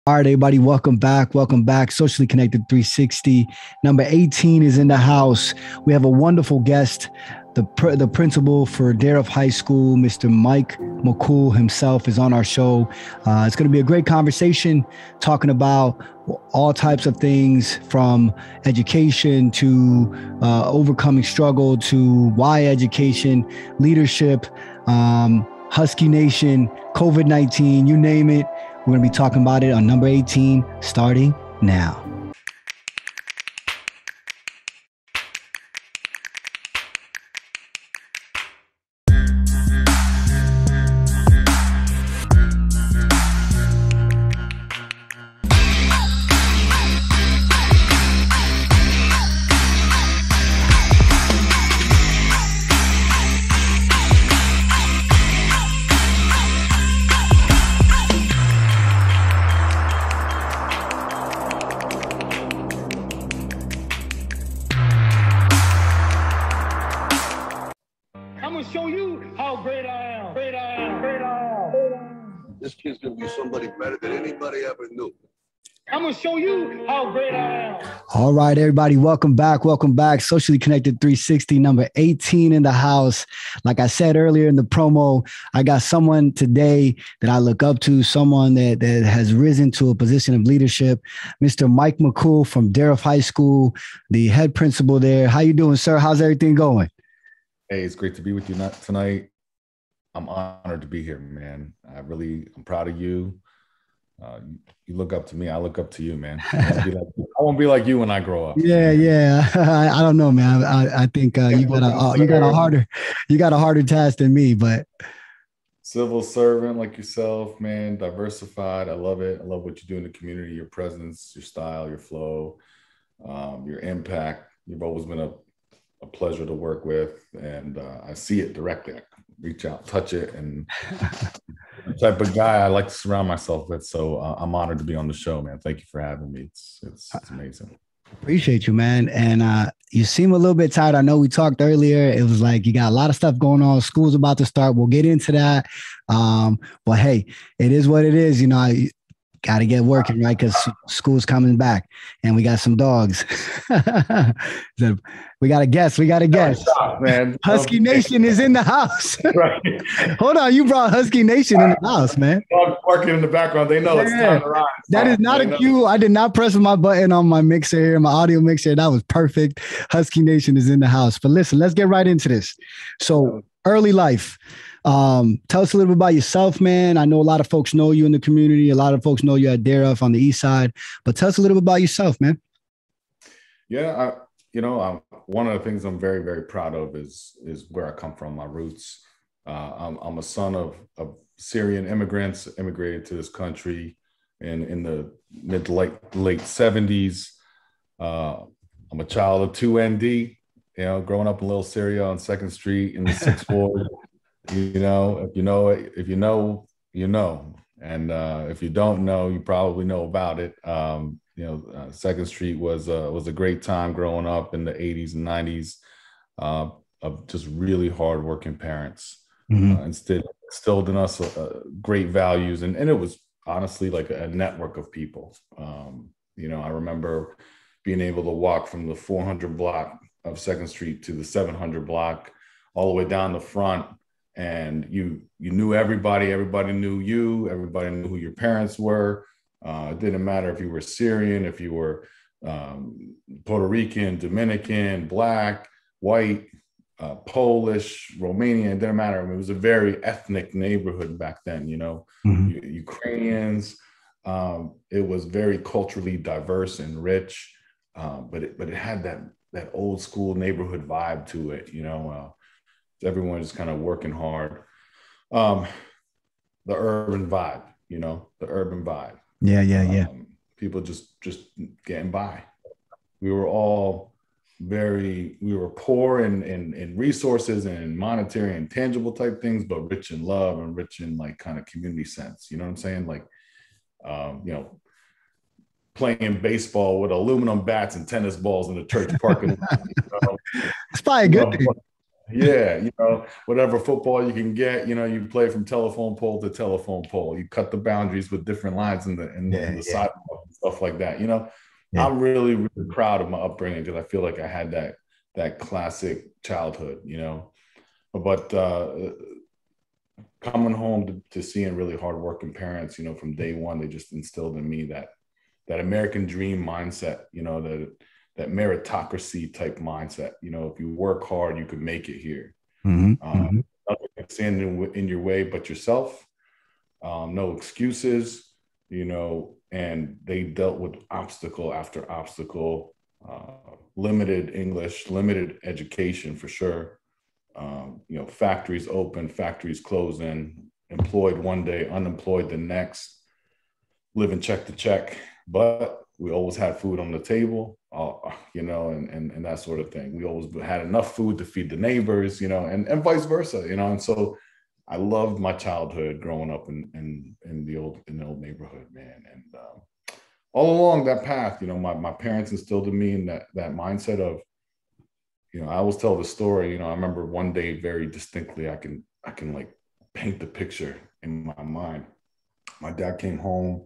All right, everybody, welcome back. Welcome back. Socially Connected 360. Number 18 is in the house. We have a wonderful guest, the principal for Darragh High School, Mr. Mike Makhoul himself is on our show. It's going to be a great conversation talking about all types of things from education to overcoming struggle to why education, leadership, Husky Nation, COVID-19, you name it. We're going to be talking about it on number 18, starting now. This kid's gonna be somebody better than anybody ever knew. I'm gonna show you how great I am. All right, everybody, welcome back. Welcome back. Socially Connected 360, number 18 in the house. Like I said earlier in the promo, I got someone today that I look up to, someone that has risen to a position of leadership, Mr. Mike Makhoul from Darragh High School, the head principal there. How you doing, sir? How's everything going? Hey, it's great to be with you tonight. I'm honored to be here, man. I'm proud of you. You look up to me. I look up to you, man. I won't be like you when I grow up. Yeah. I don't know, man. I think you got a harder task than me, but civil servant like yourself, man. Diversified. I love it. I love what you do in the community. Your presence, your style, your flow, your impact. You've always been a pleasure to work with, and I see it directly. I reach out, touch it, and the type of guy I like to surround myself with. So I'm honored to be on the show, man. Thank you for having me. It's amazing. Appreciate you, man. And you seem a little bit tired. I know we talked earlier. It was like you got a lot of stuff going on. School's about to start. We'll get into that. But hey, it is what it is. You know, I got to get working, right? Because school's coming back, and we got some dogs. We got a guest. Stop, man. Husky Nation is in the house. Right. Hold on. You brought Husky Nation in the house, man. Dogs barking in the background. They know it's time to rise. That is not a cue. I did not press my button on my mixer here, my audio mixer. That was perfect. Husky Nation is in the house. But listen, let's get right into this. So early life. Tell us a little bit about yourself, man. I know a lot of folks know you in the community. A lot of folks know you at Darragh on the east side. But tell us a little bit about yourself, man. Yeah, one of the things I'm very, very proud of is where I come from, my roots. I'm a son of Syrian immigrants, immigrated to this country in the mid to late 70s. I'm a child of 2ND, growing up in Little Syria on 2nd Street in the 6th Ward. If you know, you know. And if you don't know, you probably know about it. 2nd Street was a great time growing up in the 80s and 90s of just really hardworking parents. Instilled in us great values. And it was honestly like a network of people. I remember being able to walk from the 400 block of 2nd Street to the 700 block all the way down the front. And you knew everybody knew you, everybody knew who your parents were. It didn't matter if you were Syrian, if you were Puerto Rican, Dominican, Black, white, Polish, Romanian, it didn't matter. I mean, it was a very ethnic neighborhood back then, Ukrainians. It was very culturally diverse and rich, but it had that old school neighborhood vibe to it, everyone is kind of working hard. The urban vibe, the urban vibe. Yeah. People just getting by. We were all we were poor in resources and monetary and tangible type things, but rich in love and rich in like kind of community sense. You know what I'm saying? Like, playing baseball with aluminum bats and tennis balls in the church parking lot. It's probably a good thing. Yeah, whatever football you can get, you play from telephone pole to telephone pole. You cut the boundaries with different lines in Yeah, the yeah, sidewalk and stuff like that. yeah. I'm really, really proud of my upbringing because I feel like I had that classic childhood, But coming home to seeing really hardworking parents, from day one, they just instilled in me that American dream mindset, that meritocracy type mindset. If you work hard, you can make it here. Mm-hmm. Nothing can stand in your way but yourself. No excuses, and they dealt with obstacle after obstacle, limited English, limited education for sure. Factories open, factories closing, employed one day, unemployed the next, living check to check, but we always had food on the table, and that sort of thing. We always had enough food to feed the neighbors, and vice versa, and so I loved my childhood growing up in the old neighborhood, man. And all along that path, my parents instilled in me in that mindset of, I always tell the story. I remember one day very distinctly. I can like paint the picture in my mind. My dad came home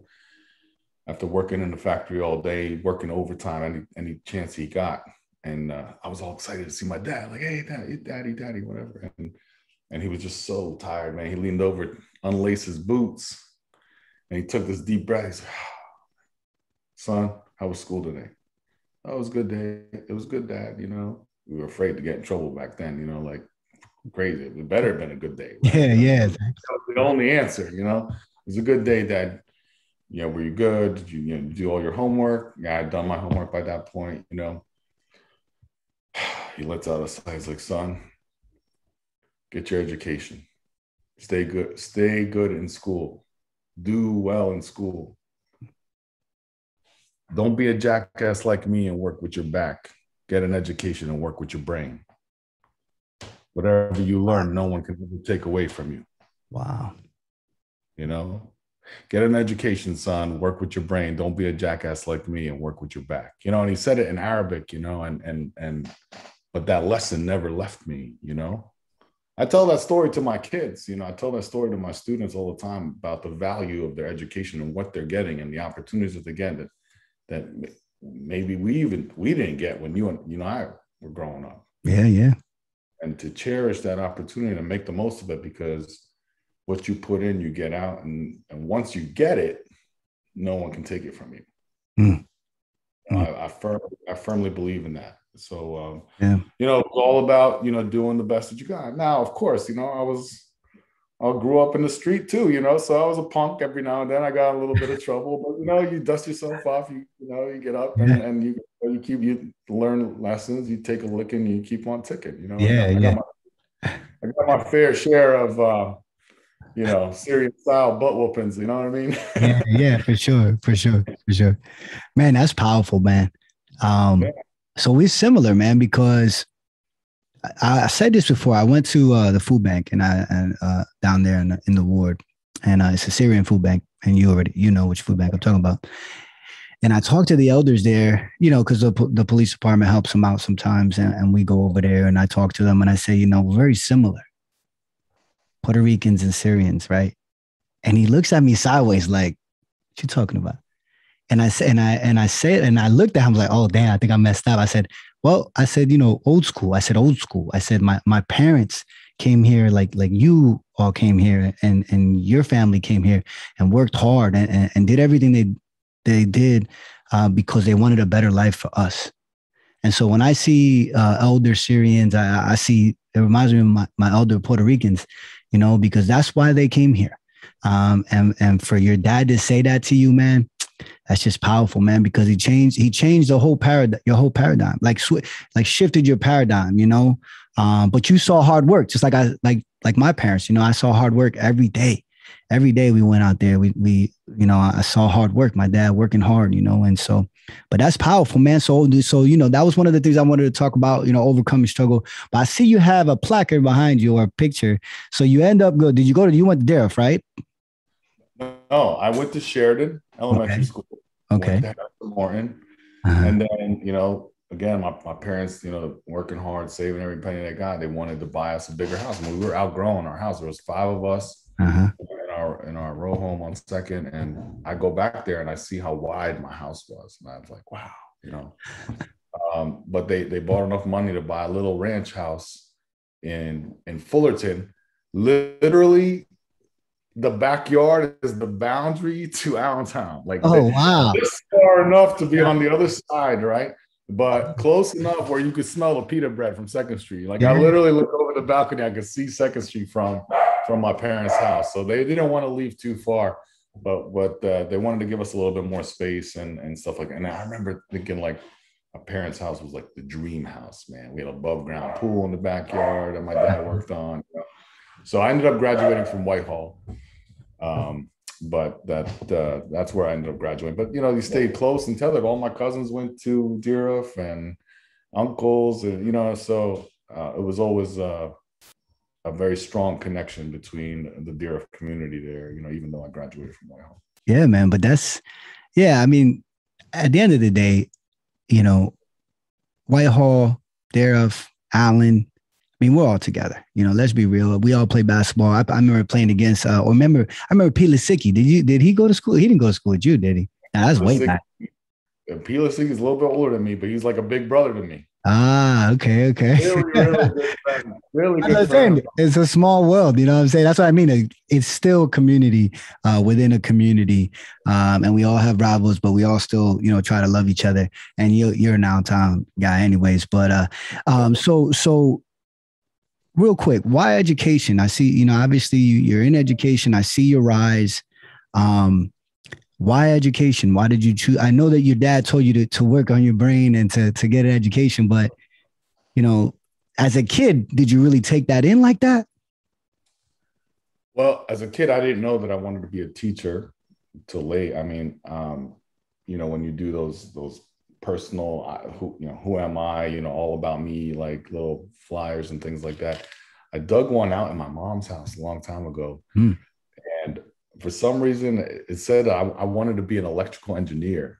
after working in the factory all day, working overtime, any chance he got, and I was all excited to see my dad. Like, hey, daddy, whatever. And he was just so tired, man. He leaned over, unlaced his boots, and he took this deep breath. He said, "Son, how was school today?" "Oh, it was good, Dad. It was good, Dad." We were afraid to get in trouble back then, like crazy. It better have been a good day. Right? Yeah. That was the only answer, It was a good day, Dad. Were you good? Did you, do all your homework? Yeah, I'd done my homework by that point, He lets out a sigh. He's like, "Son, get your education. Stay good in school. Do well in school. Don't be a jackass like me and work with your back. Get an education and work with your brain. Whatever you learn, no one can ever take away from you." Wow. Get an education, son. Work with your brain. Don't be a jackass like me and work with your back. And he said it in Arabic, but that lesson never left me, I tell that story to my kids, I tell that story to my students all the time about the value of their education and what they're getting and the opportunities that they get that maybe we didn't get when you and I were growing up. Yeah. And to cherish that opportunity and make the most of it, because what you put in, you get out. And once you get it, no one can take it from you. I firmly believe in that. So, it's all about, doing the best that you got. Now, of course, I grew up in the street too, so I was a punk every now and then. I got a little bit of trouble, but, you dust yourself off, you get up and you learn lessons, you take a lick and you keep on ticking, I got my fair share of, Syrian style butt whoopings, you know what I mean? yeah, for sure. Man, that's powerful, man. So we're similar, man, because I said this before. I went to the food bank and down there in the ward, and it's a Syrian food bank, and you know which food bank I'm talking about. And I talked to the elders there, because the police department helps them out sometimes, and we go over there and I talk to them and I say, we're very similar, Puerto Ricans and Syrians, right? And he looks at me sideways like, "What you talking about?" And I said, and I looked at him like, "Oh, damn, I think I messed up." I said, old school. I said, old school. I said, my parents came here like you all came here, and your family came here and worked hard and did everything they did because they wanted a better life for us. And so when I see elder Syrians, I see, it reminds me of my elder Puerto Ricans, because that's why they came here. And for your dad to say that to you, man, that's just powerful, man, because he changed the whole your whole paradigm, like shifted your paradigm, but you saw hard work, just like like my parents, I saw hard work every day. Every day we went out there, we I saw hard work, my dad working hard, and so, but that's powerful, man. So, that was one of the things I wanted to talk about, overcoming struggle. But I see you have a placard behind you or a picture. So you went to Deriff, right? No, I went to Sheridan Elementary School. Okay. Went to Morton. Uh-huh. And then, again, my parents, working hard, saving every penny they got, they wanted to buy us a bigger house. And we were outgrowing our house. There was 5 of us in our row home on Second. And I go back there and I see how wide my house was. And I was like, wow, but they bought enough money to buy a little ranch house in Fullerton. Literally, the backyard is the boundary to Allentown. Like, wow, this far enough to be on the other side, right? But close enough where you could smell the pita bread from Second Street. Like, I literally look over the balcony, I could see Second Street from my parents' house. So they didn't want to leave too far, but they wanted to give us a little bit more space and stuff like that. And I remember thinking, like, my parents' house was like the dream house, man. We had an above ground pool in the backyard that my dad worked on. So I ended up graduating from Whitehall. But that's where I ended up graduating. But, you stayed close and tethered. All my cousins went to Deerhoof and uncles, and, so it was always a very strong connection between the Deerhoof community there, even though I graduated from Whitehall. Yeah, man. But I mean, at the end of the day, Whitehall, Deerhoof, Allen, I mean, we're all together. Let's be real. We all play basketball. I remember playing against, I remember P. Lasicki. Did he go to school? He didn't go to school with you, did he? Nah, that's way back. P. Lasicki is a little bit older than me, but he's like a big brother to me. Okay. Really good friend. Really good friend. It's a small world, you know what I'm saying? That's what I mean. It's still community within a community. And we all have rivals, but we all still, try to love each other. And you're an Allentown guy anyways. But so real quick, why education? I see, obviously you're in education. I see your rise. Why education? Why did you choose? I know that your dad told you to work on your brain and to get an education, but, as a kid, did you really take that in like that? Well, as a kid, I didn't know that I wanted to be a teacher till late. I mean, when you do those personal, who am I, all about me, like little flyers and things like that. I dug one out in my mom's house a long time ago. And for some reason it said I wanted to be an electrical engineer.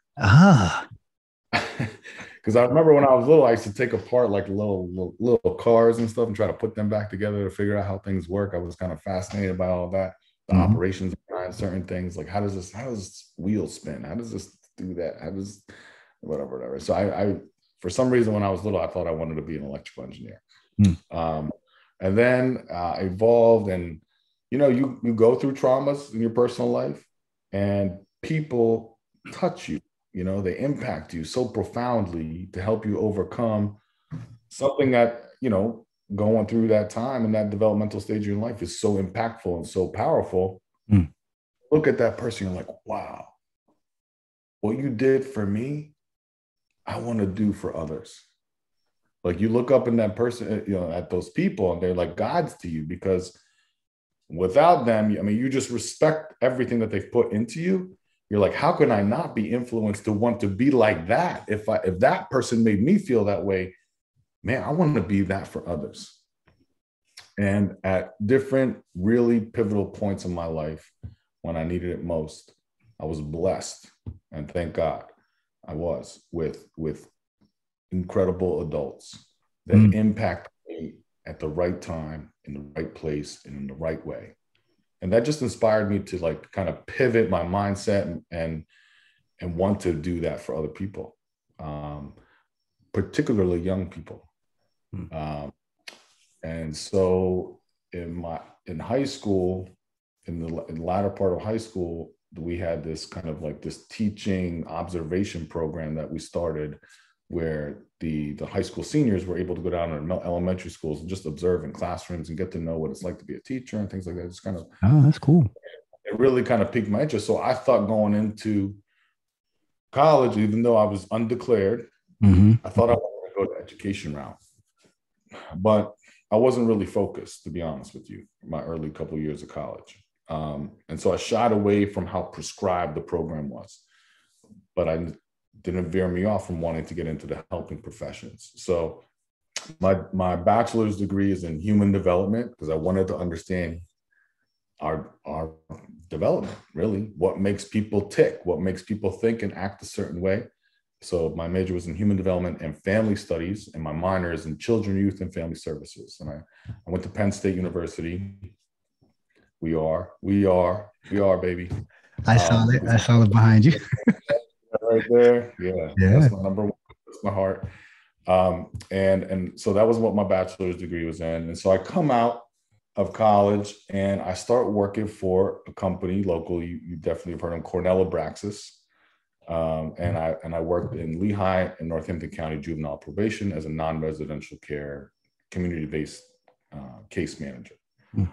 Because I remember when I was little, I used to take apart like little cars and stuff and try to put them back together to figure out how things work. I was kind of fascinated by all that, the operations behind certain things. Like, how does this wheel spin? How does this do that? How does whatever. So I for some reason when I was little, I thought I wanted to be an electrical engineer. And then evolved, and you go through traumas in your personal life, and people touch you. They impact you so profoundly to help you overcome something that going through that time and that developmental stage of your life is so impactful and so powerful. Look at that person, you're like, wow, what you did for me, I want to do for others. Like, you look up in that person, at those people, and they're like gods to you, because without them, you just respect everything that they've put into you. You're like, how can I not be influenced to want to be like that? If that person made me feel that way, man, I want to be that for others. And at different really pivotal points in my life, when I needed it most, I was blessed, and thank God I was, with incredible adults that impact me at the right time, in the right place, and in the right way. And that just inspired me to like kind of pivot my mindset and want to do that for other people, particularly young people. And so in high school, in the latter part of high school, we had this kind of like this teaching observation program that we started, where the high school seniors were able to go down to elementary schools and just observe in classrooms and get to know what it's like to be a teacher and things like that. It's kind of, that's cool. It really kind of piqued my interest. So I thought going into college, even though I was undeclared, I thought I wanted to go the education route, but I wasn't really focused, to be honest with you, my early couple of years of college. And so I shied away from how prescribed the program was, but I didn't veer me off from wanting to get into the helping professions. So my bachelor's degree is in human development, because I wanted to understand our development, really, what makes people tick, what makes people think and act a certain way. So my major was in human development and family studies, and my minor is in children, youth, and family services. And I went to Penn State University. We are, baby. I saw it. I saw it behind you. Right there. Yeah. Yeah. That's my number one. That's my heart. And so that was what my bachelor's degree was in. And so I come out of college and I start working for a company local. You definitely have heard of Cornell Abraxas. And I worked in Lehigh and Northampton County Juvenile Probation as a non-residential care community-based case manager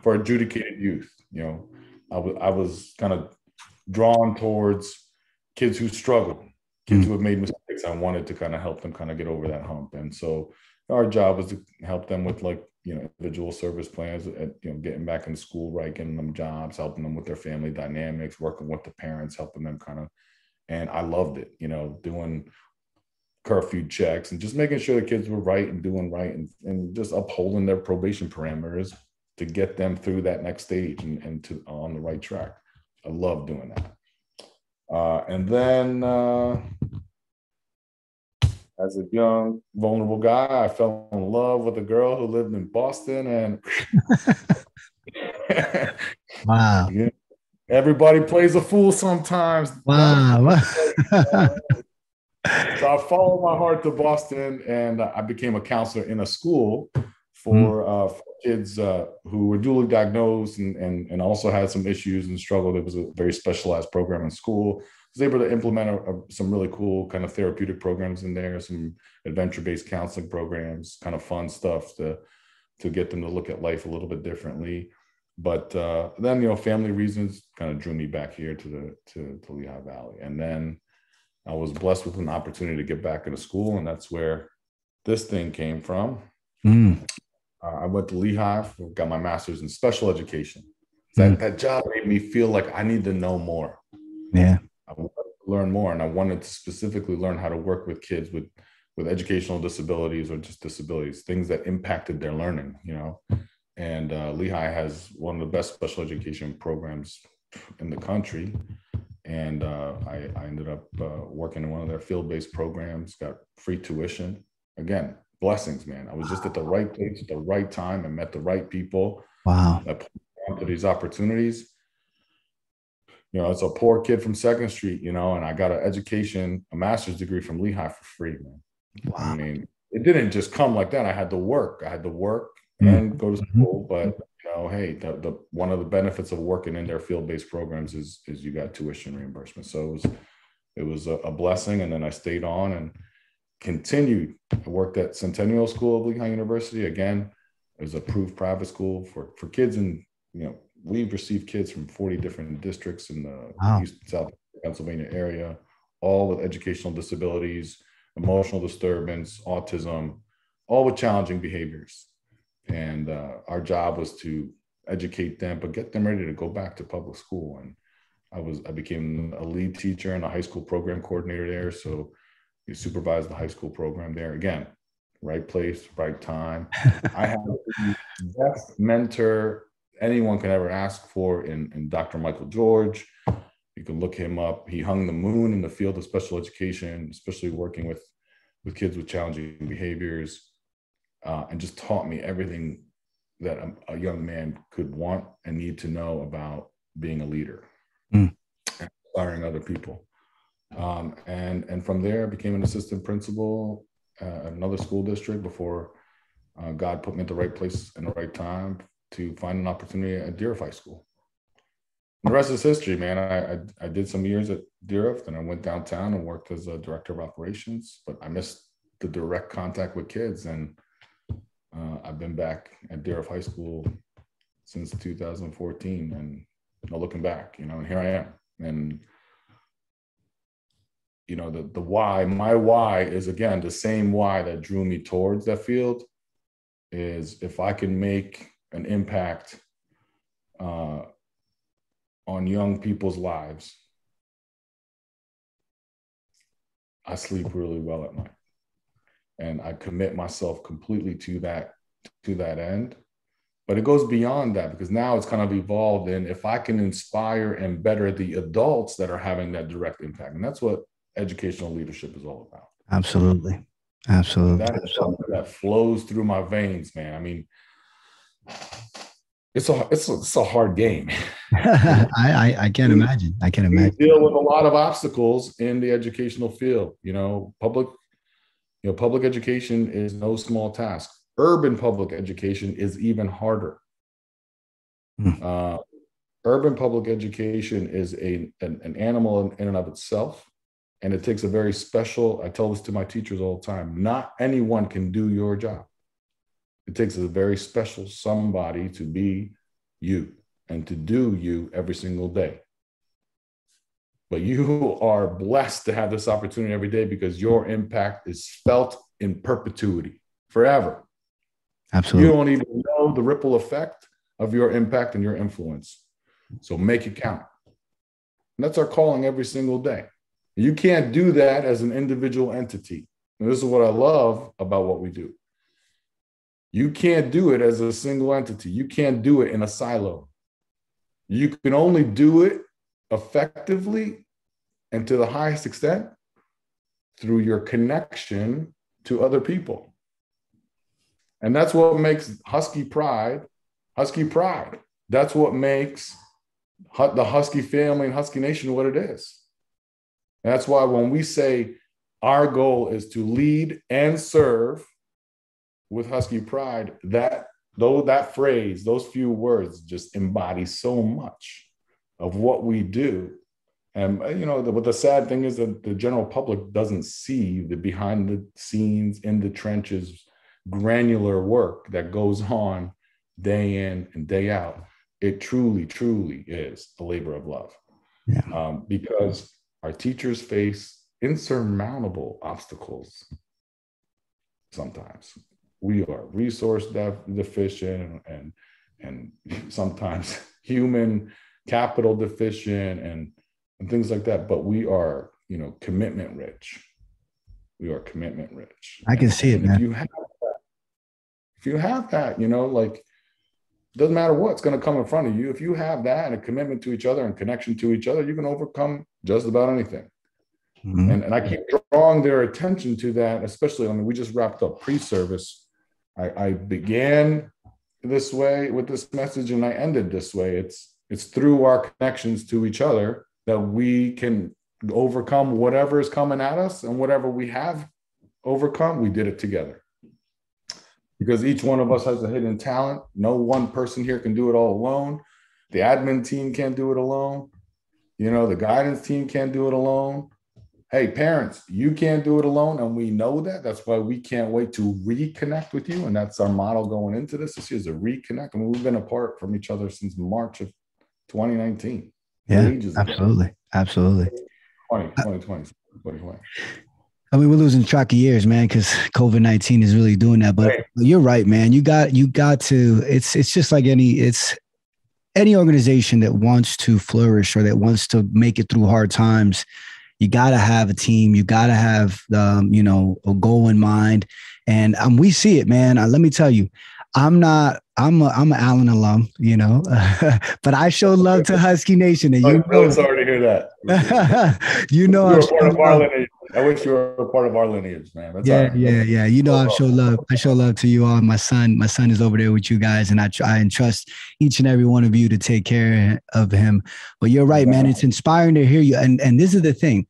for adjudicated youth. You know, I was kind of drawn towards kids who struggled, kids who have made mistakes. I wanted to kind of help them kind of get over that hump. And so our job was to help them with, like, you know, individual service plans, you know, getting back into school, right, getting them jobs, helping them with their family dynamics, working with the parents, helping them kind of, and I loved it, you know, doing curfew checks and just making sure the kids were right and doing right, and just upholding their probation parameters to get them through that next stage and to on the right track. I love doing that. And then as a young, vulnerable guy, I fell in love with a girl who lived in Boston, and Wow. Yeah, everybody plays a fool sometimes. Wow. So I followed my heart to Boston, and I became a counselor in a school for kids who were dually diagnosed and also had some issues and struggled. It was a very specialized program in school. I was able to implement some really cool kind of therapeutic programs in there, some adventure-based counseling programs, kind of fun stuff to get them to look at life a little bit differently. But then, you know, family reasons kind of drew me back here to Lehigh Valley. And then I was blessed with an opportunity to get back into school, and that's where this thing came from. I went to Lehigh, got my master's in special education. That job made me feel like I need to know more. Yeah. I wanted to learn more, and I wanted to specifically learn how to work with kids with educational disabilities or just disabilities, things that impacted their learning, you know. And Lehigh has one of the best special education programs in the country. And I ended up working in one of their field-based programs, got free tuition. Again, blessings, man. I was just at the right place at the right time and met the right people. Wow. That put me onto these opportunities. You know, it's a poor kid from Second Street, you know, and I got an education, a master's degree from Lehigh for free, man. Wow. I mean, it didn't just come like that. I had to work and go to school, but you know, hey, the one of the benefits of working in their field-based programs is you got tuition reimbursement. So it was a blessing, and then I stayed on and continued. I worked at Centennial School of Lehigh University. Again, it was an approved private school for kids, and you know, we've received kids from 40 different districts in the East and South Pennsylvania area, all with educational disabilities, emotional disturbance, autism, all with challenging behaviors. And our job was to educate them, but get them ready to go back to public school. And I became a lead teacher and a high school program coordinator there. So you supervise the high school program there. Again, right place, right time. I had the best mentor anyone can ever ask for in Dr. Michael George. You can look him up. He hung the moon in the field of special education, especially working with kids with challenging behaviors. And just taught me everything that a young man could want and need to know about being a leader and inspiring other people. And from there, I became an assistant principal at another school district before God put me at the right place in the right time to find an opportunity at Deerfield High School. And the rest is history, man. I did some years at Deerfield, and I went downtown and worked as a director of operations, but I missed the direct contact with kids. And I've been back at Deerfield High School since 2014, and no looking back, you know, and here I am. And, you know, the why, my why is, again, the same why that drew me towards that field is if I can make an impact on young people's lives, I sleep really well at night. And I commit myself completely to that end. But it goes beyond that, because now it's kind of evolved in if I can inspire and better the adults that are having that direct impact. And that's what educational leadership is all about. Absolutely. Absolutely. That is something that flows through my veins, man. I mean, it's a hard game. I can't imagine. I can imagine. We deal with a lot of obstacles in the educational field. Public education is no small task. Urban public education is even harder. Urban public education is an animal in and of itself. And it takes a very special, I tell this to my teachers all the time, not anyone can do your job. It takes a very special somebody to be you and to do you every single day. But you are blessed to have this opportunity every day because your impact is felt in perpetuity, forever. Absolutely. You don't even know the ripple effect of your impact and your influence. So make it count. And that's our calling every single day. You can't do that as an individual entity. And this is what I love about what we do. You can't do it as a single entity. You can't do it in a silo. You can only do it effectively and to the highest extent through your connection to other people. And that's what makes Husky Pride. That's what makes the Husky family and Husky Nation what it is. And that's why when we say our goal is to lead and serve with Husky Pride, that phrase, those few words just embody so much of what we do. And, but the sad thing is that the general public doesn't see the behind the scenes, in the trenches, granular work that goes on day in and day out. It truly, truly is a labor of love. Yeah. Because our teachers face insurmountable obstacles. Sometimes we are resource deficient and sometimes human capital deficient and things like that. But we are, commitment rich. We are commitment rich. I can see it, man. If you have that, doesn't matter what's going to come in front of you. If you have that and a commitment to each other and connection to each other, you can overcome just about anything. Mm-hmm. And I keep drawing their attention to that, especially, we just wrapped up pre-service. I began this way with this message and I ended this way. It's through our connections to each other that we can overcome whatever is coming at us, and whatever we have overcome, we did it together. Because each one of us has a hidden talent. No one person here can do it all alone. The admin team can't do it alone. The guidance team can't do it alone. Hey, parents, you can't do it alone. And we know that. That's why we can't wait to reconnect with you. And that's our model going into this. This is a reconnect. We've been apart from each other since March of 2019. Yeah, absolutely. Absolutely. 2020. We're losing track of years, man, because COVID-19 is really doing that. But you're right, man. You got to. It's just like any organization that wants to flourish or that wants to make it through hard times. You got to have a team. You got to have a goal in mind. And we see it, man. Let me tell you, I'm an Allen alum, but I show love to Husky Nation. And sorry to hear that. I wish you were a part of our lineage, man. That's yeah. I show love to you all. My son is over there with you guys, and I entrust each and every one of you to take care of him. But you're right, man. It's inspiring to hear you. And this is the thing.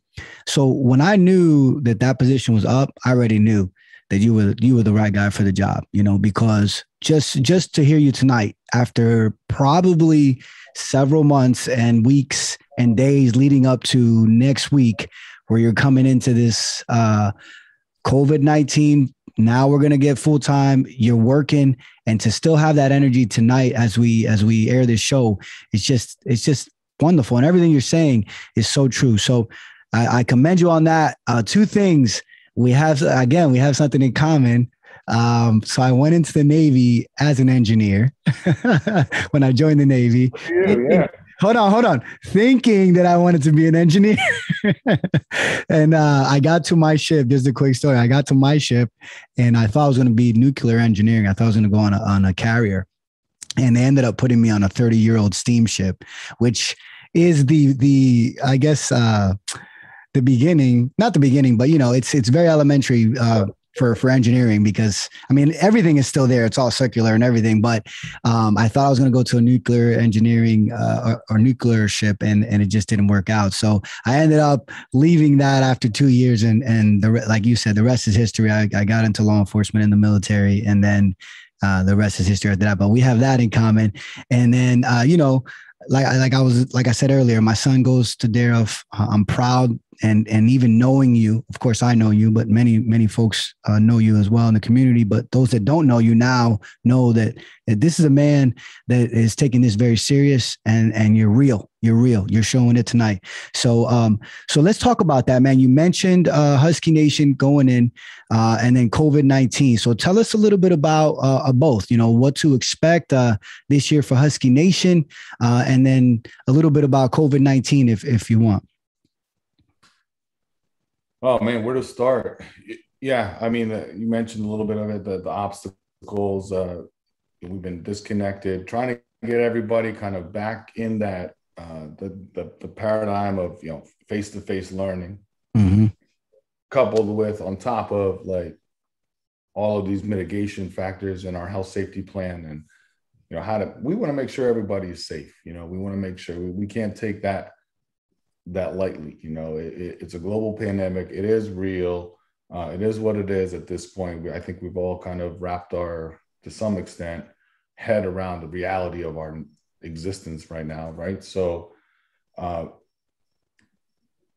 So when I knew that position was up, I already knew that you were the right guy for the job, because just to hear you tonight, after probably several months and weeks and days leading up to next week, where you're coming into this COVID-19, now we're going to get full time, you're working, and to still have that energy tonight as we air this show, it's just wonderful. And everything you're saying is so true. So I commend you on that. Two things. We have something in common. So I went into the Navy as an engineer when I joined the Navy. Yeah. Hold on. Thinking that I wanted to be an engineer. And I got to my ship. This is a quick story. I got to my ship and I thought I was going to be nuclear engineering. I thought I was going to go on a carrier. And they ended up putting me on a 30-year-old steamship, which is the I guess, the beginning, not the beginning, but it's very elementary for engineering, because I mean everything is still there. It's all circular and everything. But I thought I was going to go to a nuclear engineering or nuclear ship, and it just didn't work out. So I ended up leaving that after 2 years, and like you said, the rest is history. I got into law enforcement in the military, and then the rest is history after that. But we have that in common. And then like I said earlier, my son goes to Dareth. I'm proud, and even knowing you, of course, I know you, but many folks know you as well in the community. But those that don't know you now know that this is a man that is taking this very serious, and you're real. You're showing it tonight. So let's talk about that, man. You mentioned Husky Nation going in, and then COVID-19. So tell us a little bit about both. What to expect this year for Husky Nation, and then a little bit about COVID-19, if you want. Oh man, where to start? Yeah, I mean, you mentioned a little bit of it, the obstacles. We've been disconnected, trying to get everybody kind of back in that the paradigm of face-to-face learning, coupled with on top of like all of these mitigation factors in our health safety plan, and we want to make sure everybody is safe. We want to make sure we can't take that lightly. It's a global pandemic. It is real. It is what it is at this point. I think we've all kind of wrapped to some extent, head around the reality of our existence right now, right? So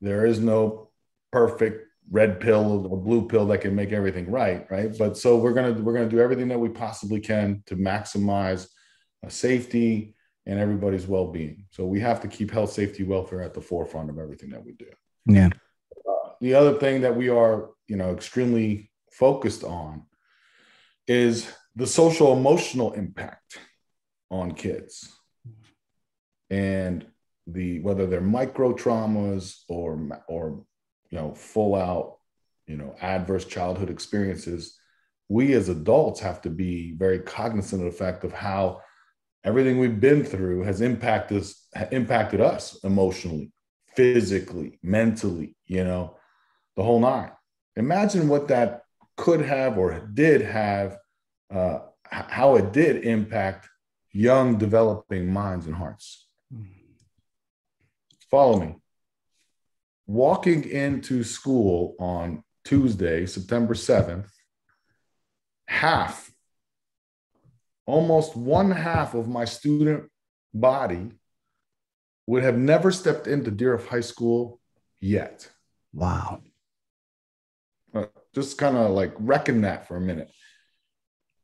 there is no perfect red pill or blue pill that can make everything right? But so we're gonna do everything that we possibly can to maximize safety and everybody's well-being. So we have to keep health, safety, welfare at the forefront of everything that we do. Yeah. The other thing that we are, extremely focused on is the social emotional impact on kids, and whether they're micro traumas or full out, adverse childhood experiences. We as adults have to be very cognizant of the fact of how everything we've been through has impacted us emotionally, physically, mentally, the whole nine. Imagine what that could have or did have, how it did impact young developing minds and hearts. Follow me. Walking into school on Tuesday, September 7th, almost one half of my student body would have never stepped into Dareth High School yet. Wow. Just kind of like reckon that for a minute.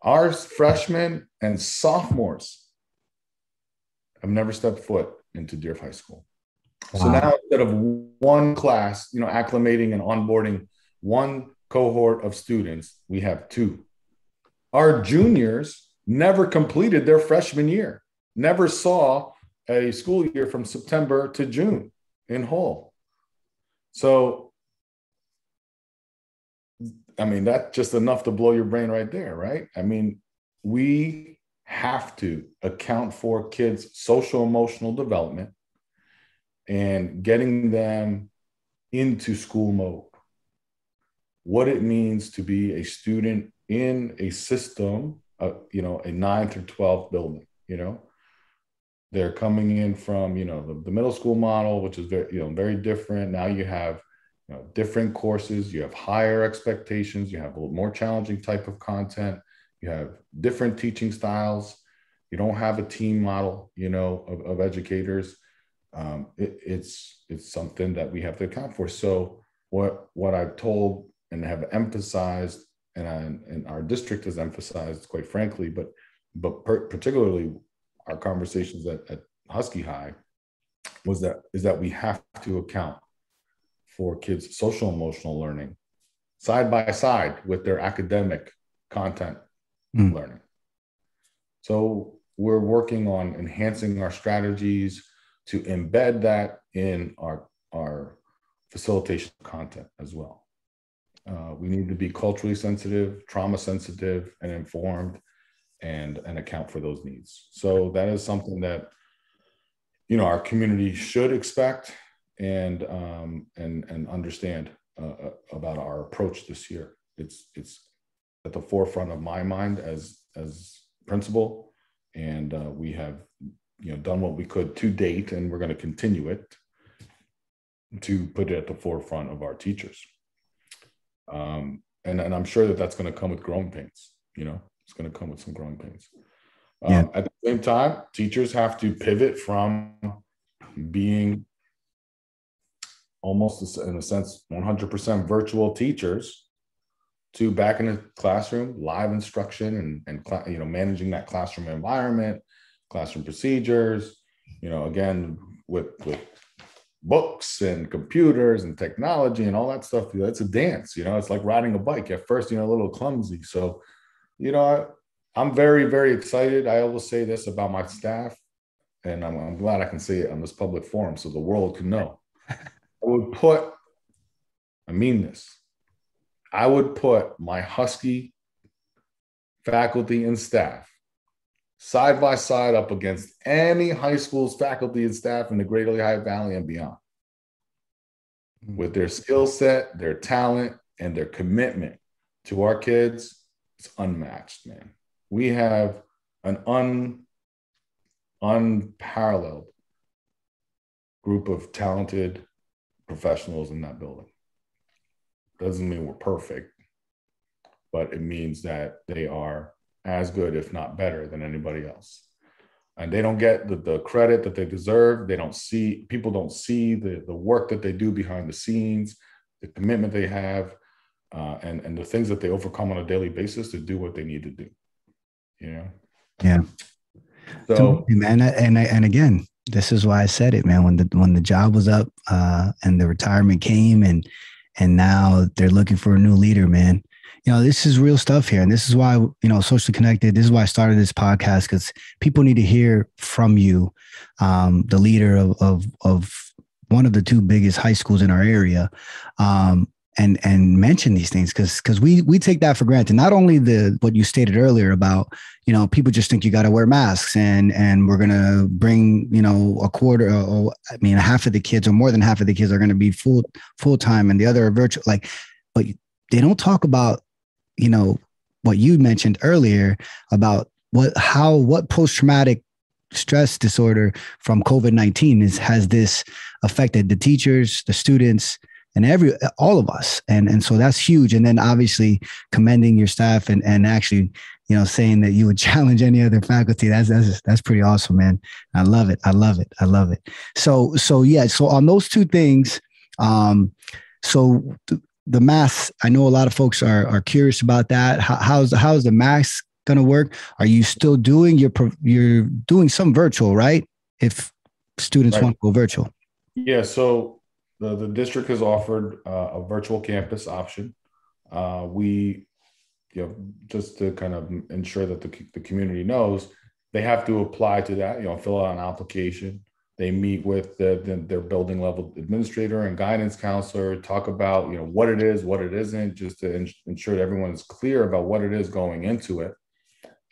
Our freshmen and sophomores have never stepped foot into Dareth High School. Wow. So now instead of one class, acclimating and onboarding one cohort of students, we have two. Our juniors never completed their freshman year, never saw a school year from September to June in whole. So, I mean, that's just enough to blow your brain right there, right? I mean, we have to account for kids' social emotional development and getting them into school mode. What it means to be a student in a system, a 9 through 12 building, They're coming in from, the middle school model, which is very different. Now you have different courses, you have higher expectations, you have a little more challenging type of content, you have different teaching styles, you don't have a team model, of educators. It's something that we have to account for. So what I've told and have emphasized, and our district has emphasized, quite frankly, but particularly our conversations at Husky High, is that we have to account for kids' social emotional learning side by side with their academic content learning. So we're working on enhancing our strategies to embed that in our facilitation content as well. We need to be culturally sensitive, trauma sensitive, and informed, and account for those needs. So that is something that, our community should expect and understand about our approach this year. It's at the forefront of my mind as principal, and we have done what we could to date, and we're going to continue it to put it at the forefront of our teachers. And I'm sure that that's going to come with growing pains. It's going to come with some growing pains. At the same time, teachers have to pivot from being almost, in a sense, 100% virtual teachers to back in the classroom, live instruction, and managing that classroom environment, classroom procedures. Again, with books and computers and technology and all that stuff. It's a dance. It's like riding a bike. At first, a little clumsy. So, I'm very, very excited. I always say this about my staff, and I'm glad I can say it on this public forum so the world can know. I mean this. I would put my Husky faculty and staff side by side up against any high school's faculty and staff in the Greater Lehigh Valley and beyond. With their skill set, their talent, and their commitment to our kids, it's unmatched, man. We have an unparalleled group of talented professionals in that building. Doesn't mean we're perfect, but it means that they are as good, if not better, than anybody else. And they don't get the credit that they deserve. People don't see the work that they do behind the scenes, the commitment they have, and the things that they overcome on a daily basis to do what they need to do. Yeah. So, man, and again, this is why I said it, man. When the job was up, and the retirement came, and now they're looking for a new leader, man. This is real stuff here. And this is why, Socially Connected, this is why I started this podcast, because people need to hear from you, the leader of one of the two biggest high schools in our area, and mention these things, because we take that for granted. Not only what you stated earlier about, people just think you got to wear masks and we're going to bring, a quarter, or half of the kids or more than half of the kids are going to be full time and the other are virtual. But they don't talk about, what you mentioned earlier about what post-traumatic stress disorder from COVID-19 has this affected the teachers, the students, and all of us. And so that's huge. And then obviously commending your staff and actually, saying that you would challenge any other faculty. That's pretty awesome, man. I love it. So yeah. So on those two things, the mask, I know a lot of folks are curious about that. How's the mask going to work? Are you still doing you're doing some virtual, right? If students want to go virtual. Yeah. So the district has offered a virtual campus option. We, just to kind of ensure that the community knows, they have to apply to that, fill out an application. They meet with their building level administrator and guidance counselor, talk about, what it is, what it isn't, just to ensure that everyone is clear about what it is going into it,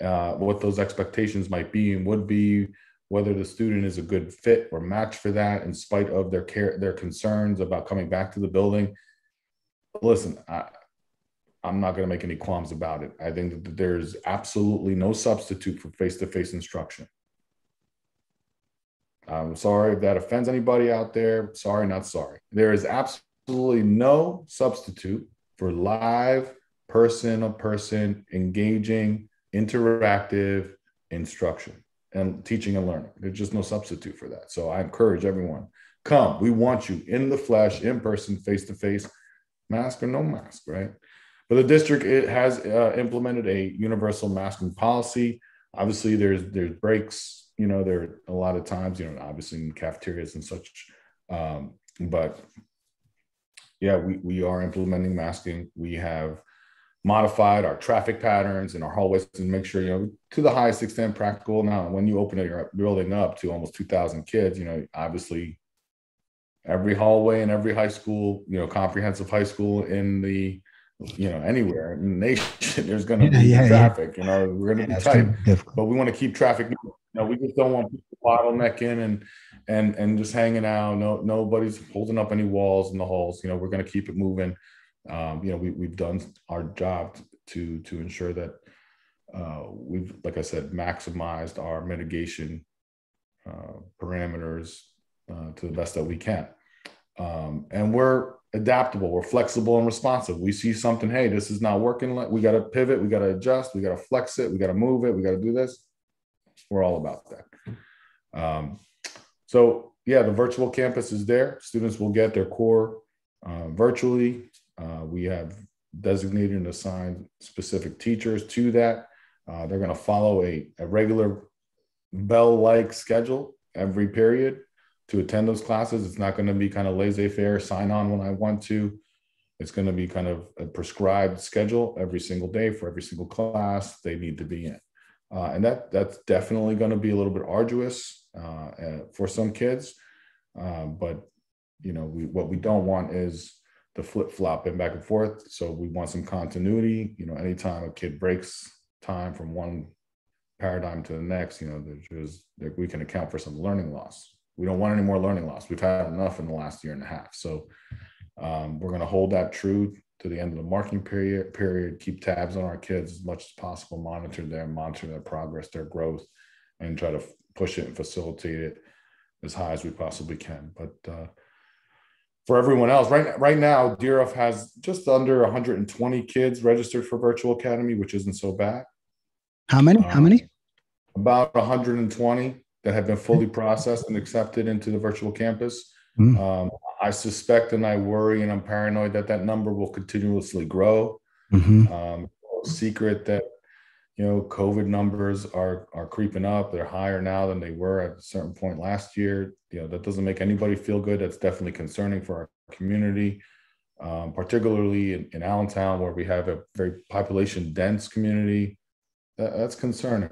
what those expectations might be and would be, whether the student is a good fit or match for that, in spite of their concerns about coming back to the building. Listen, I'm not going to make any qualms about it. I think that there's absolutely no substitute for face-to-face instruction. I'm sorry if that offends anybody out there. Sorry, not sorry. There is absolutely no substitute for live, person-to-person, engaging, interactive instruction and teaching and learning. There's just no substitute for that. So I encourage everyone, come. We want you in the flesh, in person, face-to-face, mask or no mask, right? But the district has implemented a universal masking policy. Obviously, there's breaks. There are a lot of times, obviously in cafeterias and such. But yeah, we are implementing masking. We have modified our traffic patterns in our hallways to make sure, to the highest extent practical. Now, when you open your building up to almost 2,000 kids, obviously every hallway in every high school, comprehensive high school in the anywhere in the nation, there's going to be traffic. We're going to be tight, but we want to keep traffic moving. We just don't want people bottlenecking and just hanging out. Nobody's holding up any walls in the halls. We're going to keep it moving. We've done our job to ensure that we've, like I said, maximized our mitigation parameters to the best that we can. And we're adaptable, we're flexible and responsive. We see something, hey, this is not working. We got to pivot, we got to adjust, we got to flex it, we got to move it, we got to do this. We're all about that. So yeah, the virtual campus is there. Students will get their core virtually. We have designated and assigned specific teachers to that. They're going to follow a regular bell-like schedule every period to attend those classes. It's not going to be kind of laissez-faire, sign on when I want to. It's going to be kind of a prescribed schedule every single day for every single class they need to be in. And that's definitely going to be a little bit arduous for some kids. But, what we don't want is the flip-flopping back and forth. So we want some continuity. Anytime a kid breaks time from one paradigm to the next, we can account for some learning loss. We don't want any more learning loss. We've had enough in the last year and a half. So we're going to hold that true to the end of the marking period, keep tabs on our kids as much as possible, monitor their progress, their growth, and try to push it and facilitate it as high as we possibly can. But for everyone else, right now, DRF has just under 120 kids registered for Virtual Academy, which isn't so bad. How many? About 120 that have been fully processed and accepted into the virtual campus. I suspect and I worry and I'm paranoid that number will continuously grow. Secret that, COVID numbers are creeping up. They're higher now than they were at a certain point last year. That doesn't make anybody feel good. That's definitely concerning for our community, particularly in Allentown, where we have a very population dense community. That's concerning.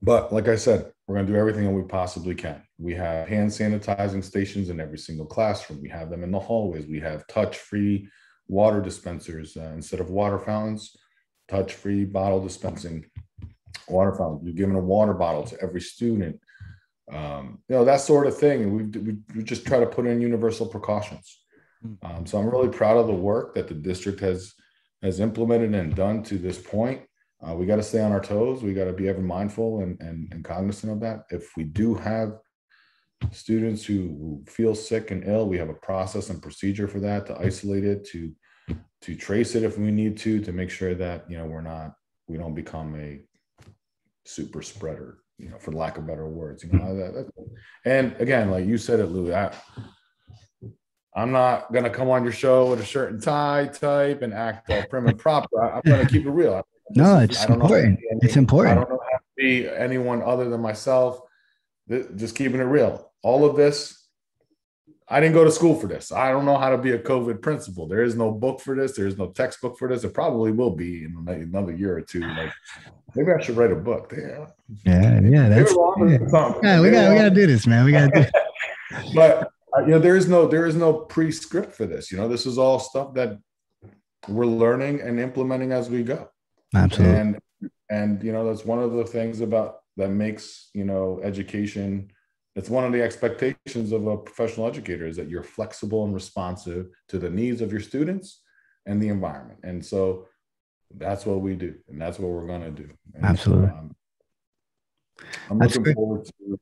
But like I said, we're going to do everything that we possibly can. We have hand sanitizing stations in every single classroom. We have them in the hallways. We have touch-free water dispensers instead of water fountains, touch-free bottle dispensing water fountains. We've given a water bottle to every student, that sort of thing. And we just try to put in universal precautions. So I'm really proud of the work that the district has implemented and done to this point. We got to stay on our toes. We got to be ever mindful and cognizant of that. If we do have students who feel sick and ill, we have a process and procedure for that, to isolate it, to trace it if we need to make sure that, we don't become a super spreader, for lack of better words, and again, like you said it, Lou, I'm not going to come on your show with a shirt and tie type and act all prim and proper. I'm going to keep it real. It's important. It's important. I don't know how to be anyone other than myself. Just keeping it real. All of this, I didn't go to school for this. I don't know how to be a COVID principal. There is no book for this. There is no textbook for this. It probably will be in another year or two. Like, maybe I should write a book. Yeah. We gotta do this, man. We gotta do it. But there is no pre-script for this. This is all stuff that we're learning and implementing as we go. Absolutely. And that's one of the things about that makes education. It's one of the expectations of a professional educator, is that you're flexible and responsive to the needs of your students and the environment. And so that's what we do, and that's what we're going to do. And absolutely. I'm looking forward to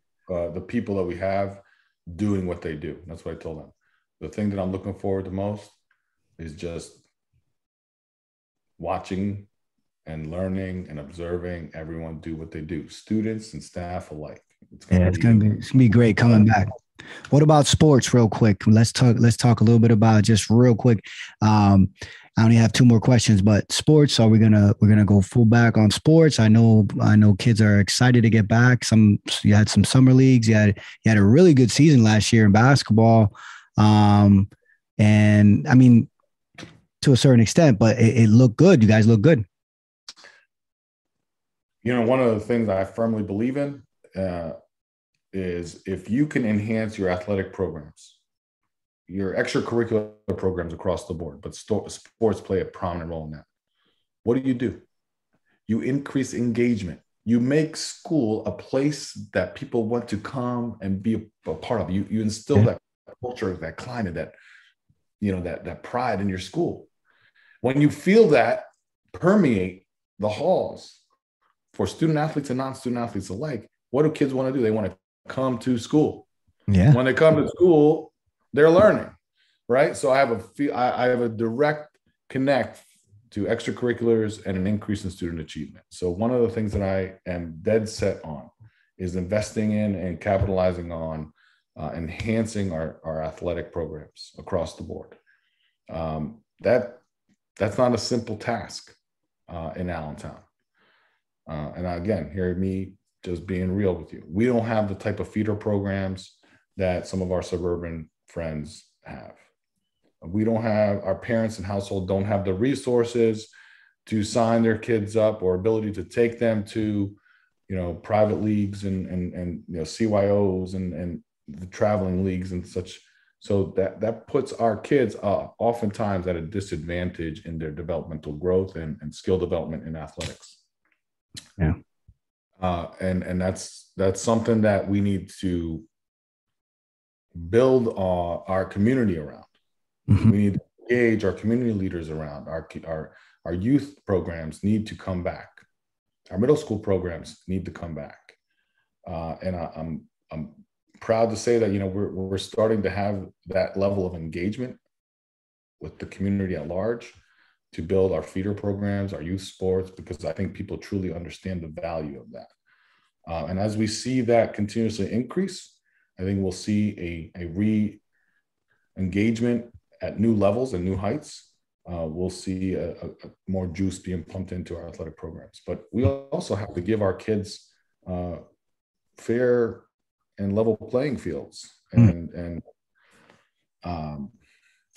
the people that we have doing what they do. That's what I told them. The thing that I'm looking forward to most is just watching and learning and observing everyone do what they do, students and staff alike. It's gonna be great coming back. What about sports, real quick? Let's talk a little bit about, just real quick. I only have two more questions, but sports. We're gonna go full back on sports. I know kids are excited to get back. You had some summer leagues. You had a really good season last year in basketball, and I mean, to a certain extent, but it looked good. You guys look good. One of the things I firmly believe in is if you can enhance your athletic programs, your extracurricular programs across the board, but sports play a prominent role in that. What do? You increase engagement. You make school a place that people want to come and be a part of. You instill that culture, that climate, that, that pride in your school. When you feel that permeate the halls for student athletes and non-student athletes alike, what do kids want to do? They want to come to school. Yeah. When they come to school, they're learning, right? So I have a direct connect to extracurriculars and an increase in student achievement. So one of the things that I am dead set on is investing in and capitalizing on enhancing our athletic programs across the board. That's not a simple task in Allentown. And again, hear me just being real with you. We don't have the type of feeder programs that some of our suburban friends have. We don't have, our parents and household don't have the resources to sign their kids up or ability to take them to, private leagues and CYOs and the traveling leagues and such. So that puts our kids oftentimes at a disadvantage in their developmental growth and skill development in athletics. Yeah. And that's something that we need to build our community around. Mm-hmm. We need to engage our community leaders around. Our youth programs need to come back. Our middle school programs need to come back. And I'm proud to say that we're starting to have that level of engagement with the community at large to build our feeder programs, our youth sports, because I think people truly understand the value of that. And as we see that continuously increase, I think we'll see a re-engagement at new levels and new heights. We'll see a more juice being pumped into our athletic programs. But we also have to give our kids fair and level playing fields and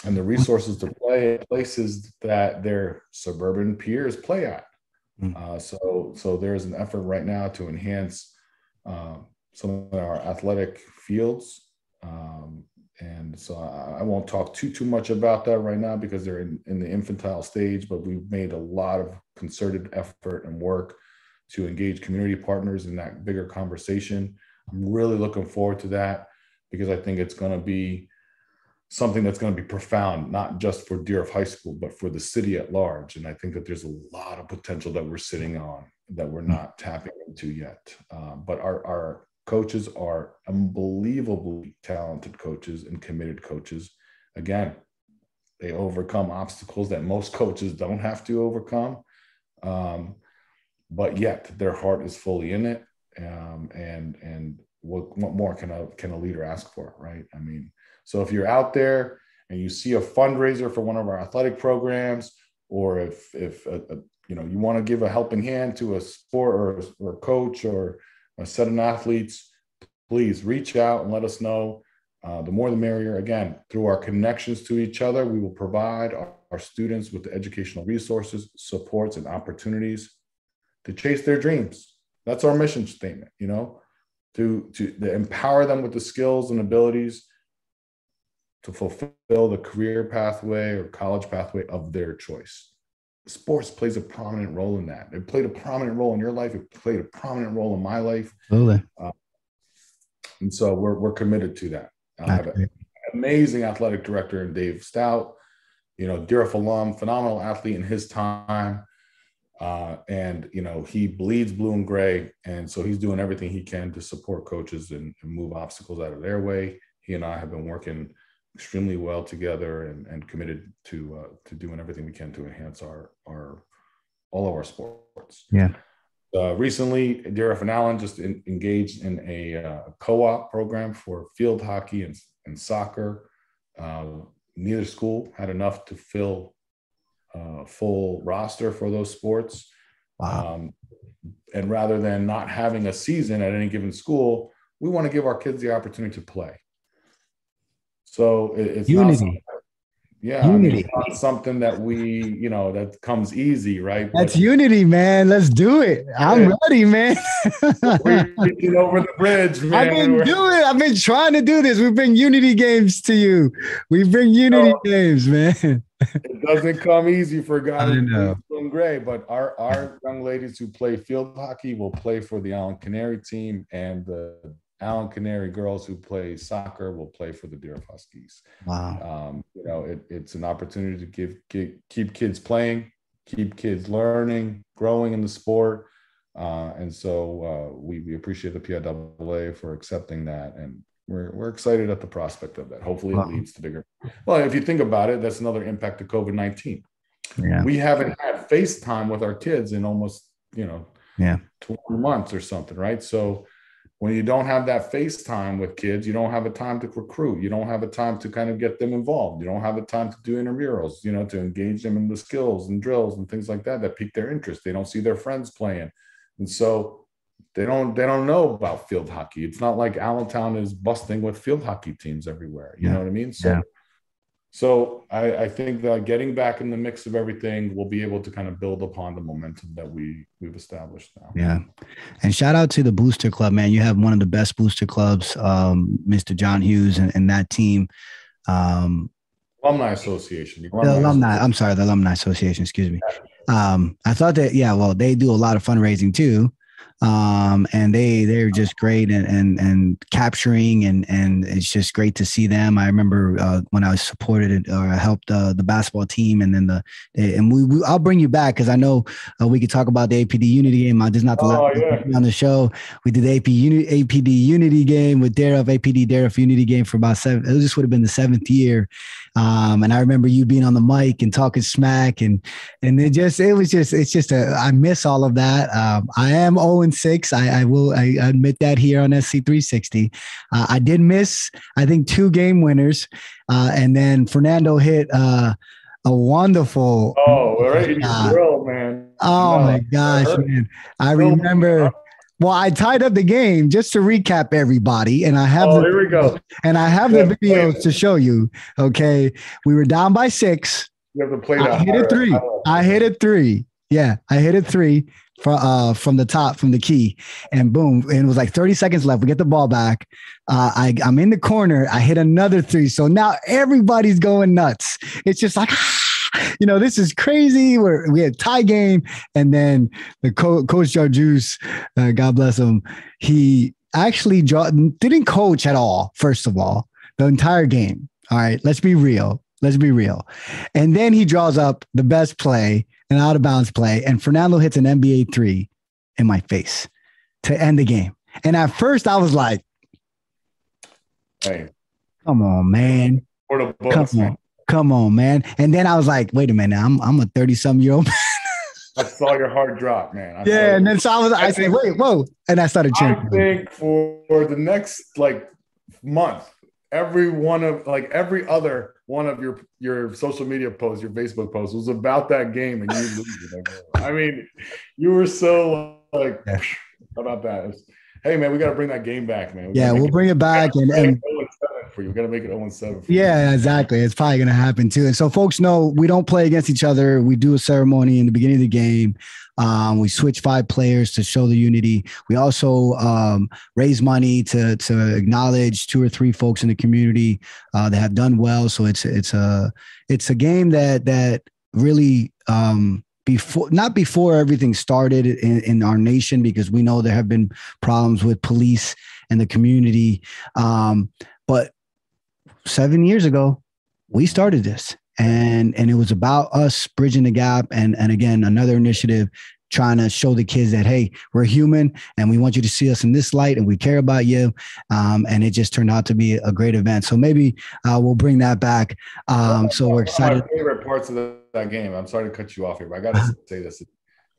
the resources to play at places that their suburban peers play at. So there's an effort right now to enhance some of our athletic fields. And so I won't talk too much about that right now because they're in the infantile stage, but we've made a lot of concerted effort and work to engage community partners in that bigger conversation. I'm really looking forward to that because I think it's going to be something that's going to be profound, not just for Deer High School, but for the city at large. And I think that there's a lot of potential that we're sitting on that we're not tapping into yet. But our coaches are unbelievably talented coaches and committed coaches. Again, they overcome obstacles that most coaches don't have to overcome. But yet their heart is fully in it. And what more can a leader ask for, right? I mean, so if you're out there and you see a fundraiser for one of our athletic programs, or if you want to give a helping hand to a sport or a coach or a set of athletes, please reach out and let us know. The more the merrier. Again, through our connections to each other, we will provide our students with the educational resources, supports, and opportunities to chase their dreams. That's our mission statement, to empower them with the skills and abilities to fulfill the career pathway or college pathway of their choice. Sports plays a prominent role in that. It played a prominent role in your life. It played a prominent role in my life. Absolutely. And so we're committed to that. I have an amazing athletic director in Dave Stout, Deer alum, phenomenal athlete in his time. And he bleeds blue and gray. And so he's doing everything he can to support coaches and move obstacles out of their way. He and I have been working extremely well together and committed to doing everything we can to enhance all of our sports. Yeah. Recently, Deer and Allen just engaged in a co-op program for field hockey and soccer. Neither school had enough to fill a full roster for those sports. Wow. And rather than not having a season at any given school, we want to give our kids the opportunity to play. So it's unity. Yeah, I mean, Unity. it's not something that that comes easy, right? That's unity, man. Let's do it. I'm ready, man. We're reaching over the bridge, man. I can do it. I've been trying to do this. We bring unity games to you. We bring unity games, man. It doesn't come easy for guys know. in gray, but our young ladies who play field hockey will play for the Allen Canary team, and the Allen Canary girls who play soccer will play for the Deer Huskies. Wow. It's an opportunity to keep kids playing, keep kids learning, growing in the sport. And so we appreciate the PIAA for accepting that. And we're excited at the prospect of that. Hopefully it leads to bigger. Well, if you think about it, that's another impact of COVID-19. Yeah. We haven't had FaceTime with our kids in almost, 20 months or something, right? So when you don't have that FaceTime with kids, you don't have a time to recruit. You don't have a time to kind of get them involved. You don't have a time to do intramurals, to engage them in the skills and drills and things like that pique their interest. They don't see their friends playing. And so they don't know about field hockey. It's not like Allentown is busting with field hockey teams everywhere. You know what I mean? So I think that getting back in the mix of everything, we'll be able to kind of build upon the momentum that we've established now. Yeah. And shout out to the Booster Club, man. You have one of the best booster clubs, Mr. John Hughes and that team. Alumni Association. The Alumni Association, excuse me. I thought that, they do a lot of fundraising too. And they're just great and capturing and it's just great to see them. I remember when I supported it or I helped the basketball team, and then I'll bring you back because I know we could talk about the APD Unity game. I just not on the show. We did the APD Unity game with APD Daref Unity game for about 7. It just would have been the 7th year. And I remember you being on the mic and talking smack and I miss all of that. I am 0-6. I admit that here on SC360. I did miss, I think, 2 game winners. And then Fernando hit a wonderful. Oh, right. Man. Oh my gosh, man. I remember. Well, I tied up the game just to recap everybody, and I have here we go. And I have the videos to show you. Okay, we were down by 6. You have to play that. I hit it 3. Yeah, I hit it 3 from the top, from the key, and boom, and it was like 30 seconds left. We get the ball back. I'm in the corner. I hit another 3. So now everybody's going nuts. It's just like, this is crazy. We had tie game, and then the Coach Jarjuice, God bless him, he actually didn't coach at all. First of all, the entire game. All right, let's be real. And then he draws up the best play, an out of bounds play, and Fernando hits an NBA 3 in my face to end the game. And at first, I was like, "Hey, come on, man! Come on, man!" And then I was like, "Wait a minute! I'm a 30-some-year-old." I saw your heart drop, man. And then so I said, "Wait, whoa!" And I started cheering. I think for the next month, every other one of your social media posts, your Facebook posts was about that game, and you lose it. I mean, you were so how about that? Hey, man, we got to bring that game back, man. We'll bring it back and for you. We're gonna make it 0-7. Yeah, exactly. It's probably gonna happen too. And so folks know we don't play against each other. We do a ceremony in the beginning of the game. We switch 5 players to show the unity. We also raise money to acknowledge 2 or 3 folks in the community that have done well. So it's a game that really before everything started in our nation, because we know there have been problems with police and the community. But 7 years ago, we started this. And it was about us bridging the gap. And again, another initiative trying to show the kids that, hey, we're human and we want you to see us in this light and we care about you. And it just turned out to be a great event. So maybe we'll bring that back. So we're excited. One of my favorite parts of that game, I'm sorry to cut you off here, but I got to say this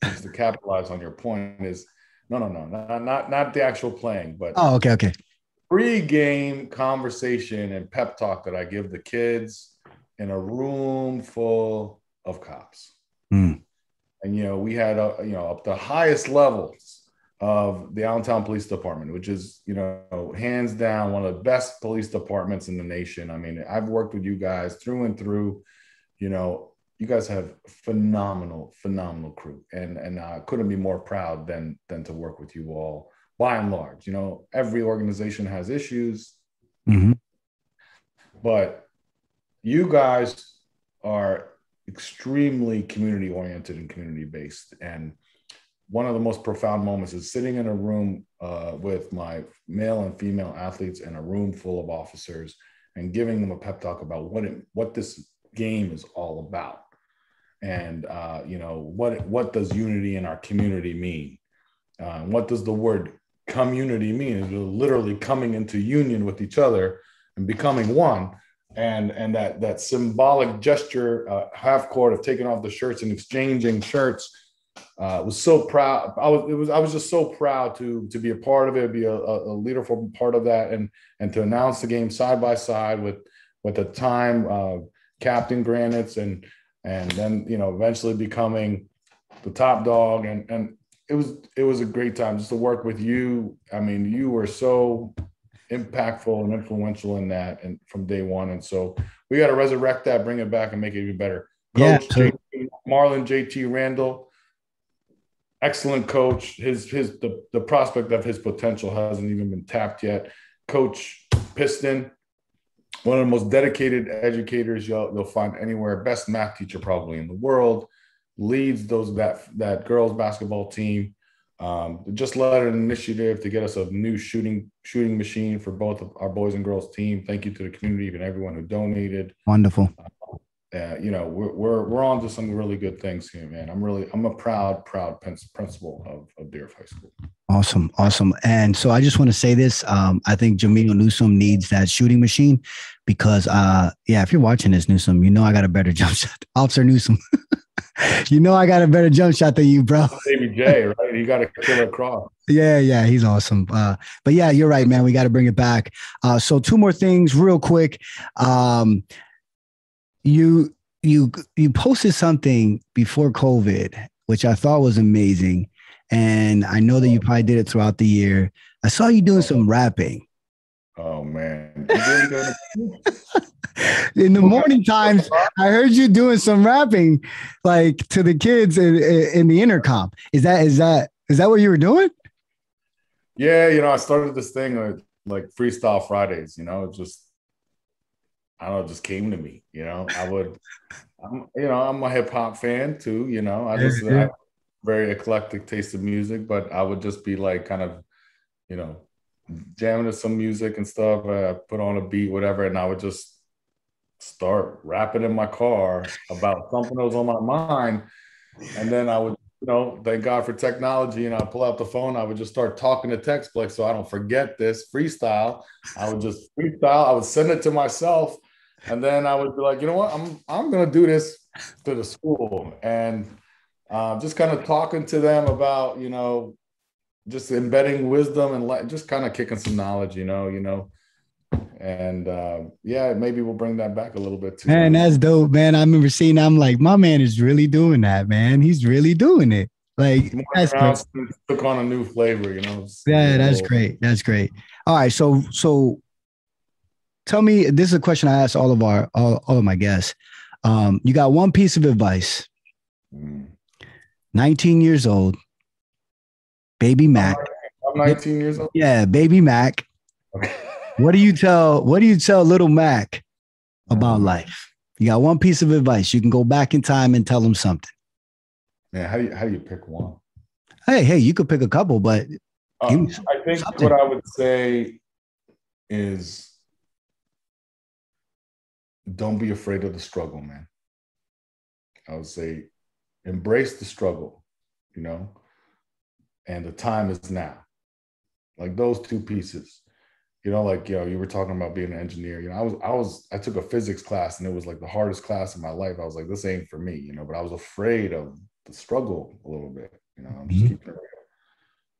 just to capitalize on your point is, not the actual playing, but okay. Pre-game conversation and pep talk that I give the kids in a room full of cops. And, we had, up the highest levels of the Allentown Police Department, which is, you know, hands down one of the best police departments in the nation. I mean, I've worked with you guys through and through. You know, you guys have phenomenal crew, and I couldn't be more proud than to work with you all. By and large, you know, every organization has issues, but you guys are extremely community oriented and community based. And one of the most profound moments is sitting in a room with my male and female athletes in a room full of officers and giving them a pep talk about what this game is all about. And, you know, what does unity in our community mean? What does the word community mean? It's literally coming into union with each other and becoming one. And that symbolic gesture, half court, of taking off the shirts and exchanging shirts, was so proud. I was just so proud to be a part of it, be a leaderful part of that, and to announce the game side by side with the time Captain Granite's and then, you know, eventually becoming the top dog, and it was a great time just to work with you. I mean, you were so impactful and influential in that, and from day one. And so we got to resurrect that, bring it back, and make it even better. Coach Marlon JT Randall, excellent coach. The prospect of his potential hasn't even been tapped yet. Coach Piston, one of the most dedicated educators you'll find anywhere. Best math teacher probably in the world. Leads that girls basketball team. Just led an initiative to get us a new shooting machine for both of our boys and girls team. Thank you to the community and everyone who donated. Wonderful. You know, we're on to some really good things here, man. I'm a proud principal of Deer High School. Awesome. And so I just want to say this. I think Jamil Newsome needs that shooting machine because, if you're watching this, Newsome, you know I got a better jump shot. Officer Newsome. You know I got a better jump shot than you, bro. Baby J, right? You got to kill it across. Yeah, he's awesome. But yeah, you're right, man. We got to bring it back. So two more things real quick. You posted something before COVID, which I thought was amazing. And I know that you probably did it throughout the year. I saw you doing some rapping. Oh, man. In the morning times, I heard you doing some rapping, like to the kids in the intercom. Is that what you were doing? Yeah, you know, I started this thing with like Freestyle Fridays. You know, it just came to me. You know, I'm a hip hop fan too. You know, I have very eclectic taste of music, but I would just be like kind of, you know, jamming to some music and stuff. I put on a beat, whatever, and I would just start rapping in my car about something that was on my mind. And then I would, you know, thank God for technology, and I'd pull out the phone. I would just start talking to text, like, so I don't forget this freestyle. I would just freestyle. I would send it to myself. And then I would be like, you know what, I'm going to do this to the school. And just kind of talking to them about, you know, just embedding wisdom and just kind of kicking some knowledge, you know. And maybe we'll bring that back a little bit too. Man, that's dope, man. I remember seeing that. I'm like, my man is really doing that, man. He's really doing it. Like, that's great. Took on a new flavor, you know. Yeah, that's great. That's great. All right, so tell me, this is a question I ask all of my guests. You got one piece of advice. 19 years old, baby Mac. I'm 19 years old. Yeah, baby Mac. Okay. What do you tell little Mac about life? You got one piece of advice. You can go back in time and tell him something. Man, how do you pick one? Hey, you could pick a couple, but I think what I would say is don't be afraid of the struggle, man. I would say embrace the struggle, you know, and the time is now. Like those two pieces. You know, like, you know, you were talking about being an engineer. You know, I took a physics class and it was like the hardest class in my life. I was like, this ain't for me, you know, but I was afraid of the struggle a little bit, you know, I'm just keeping it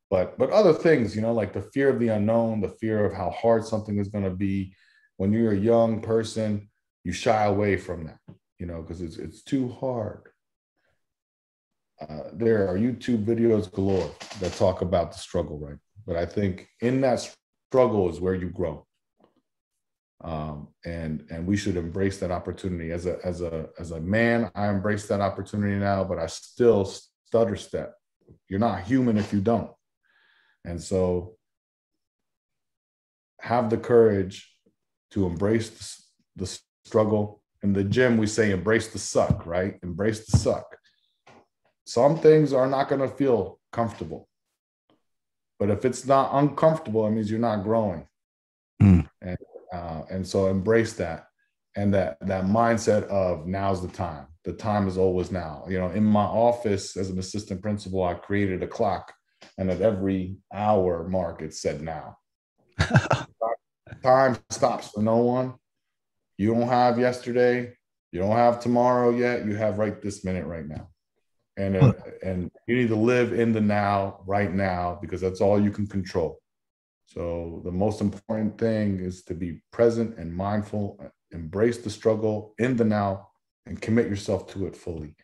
real. But other things, you know, like the fear of the unknown, the fear of how hard something is going to be. When you're a young person, you shy away from that, you know, because it's too hard. there are YouTube videos galore that talk about the struggle, right? But I think in that struggle is where you grow. And we should embrace that opportunity. As a man, I embrace that opportunity now, but I still stutter step. You're not human if you don't. And so have the courage to embrace the struggle. In the gym, we say embrace the suck, right? Embrace the suck. Some things are not going to feel comfortable. But if it's not uncomfortable, it means you're not growing. And so embrace that. And that mindset of now's the time. The time is always now. You know, in my office as an assistant principal, I created a clock, and at every hour mark, it said now. Time stops for no one. You don't have yesterday. You don't have tomorrow yet. You have right this minute, right now. And you need to live in the now, right now, because that's all you can control. So the most important thing is to be present and mindful, embrace the struggle in the now, and commit yourself to it fully.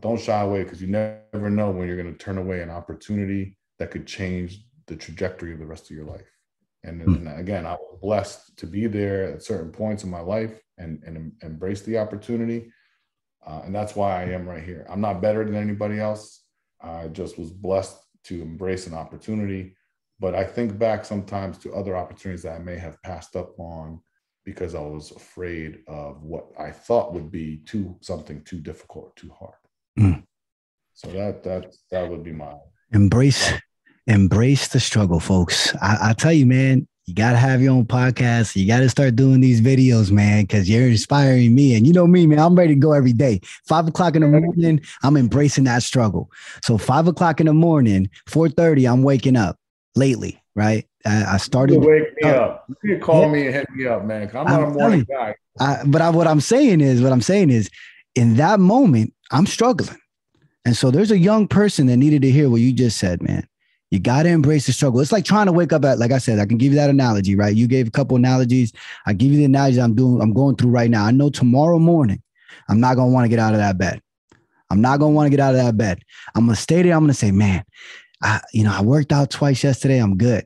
Don't shy away, because you never know when you're going to turn away an opportunity that could change the trajectory of the rest of your life. And again, I was blessed to be there at certain points in my life and embrace the opportunity. And that's why I am right here. I'm not better than anybody else. I just was blessed to embrace an opportunity. But I think back sometimes to other opportunities that I may have passed up on because I was afraid of what I thought would be something too difficult or too hard. So that would be my embrace the struggle, folks. I tell you, man, you got to have your own podcast. You got to start doing these videos, man, because you're inspiring me. And you know me, man, I'm ready to go every day. 5 o'clock in the morning, I'm embracing that struggle. So 5 o'clock in the morning, 4:30, I'm waking up lately, right? I started. You wake me up. You can call me and hit me up, man. I'm not a morning guy. What I'm saying is in that moment, I'm struggling. And so there's a young person that needed to hear what you just said, man. You got to embrace the struggle. It's like trying to wake up like I said, I can give you that analogy, right? You gave a couple analogies. I give you the analogy I'm going through right now. I know tomorrow morning, I'm not going to want to get out of that bed. I'm not going to want to get out of that bed. I'm going to stay there. I'm going to say, man, I worked out twice yesterday. I'm good.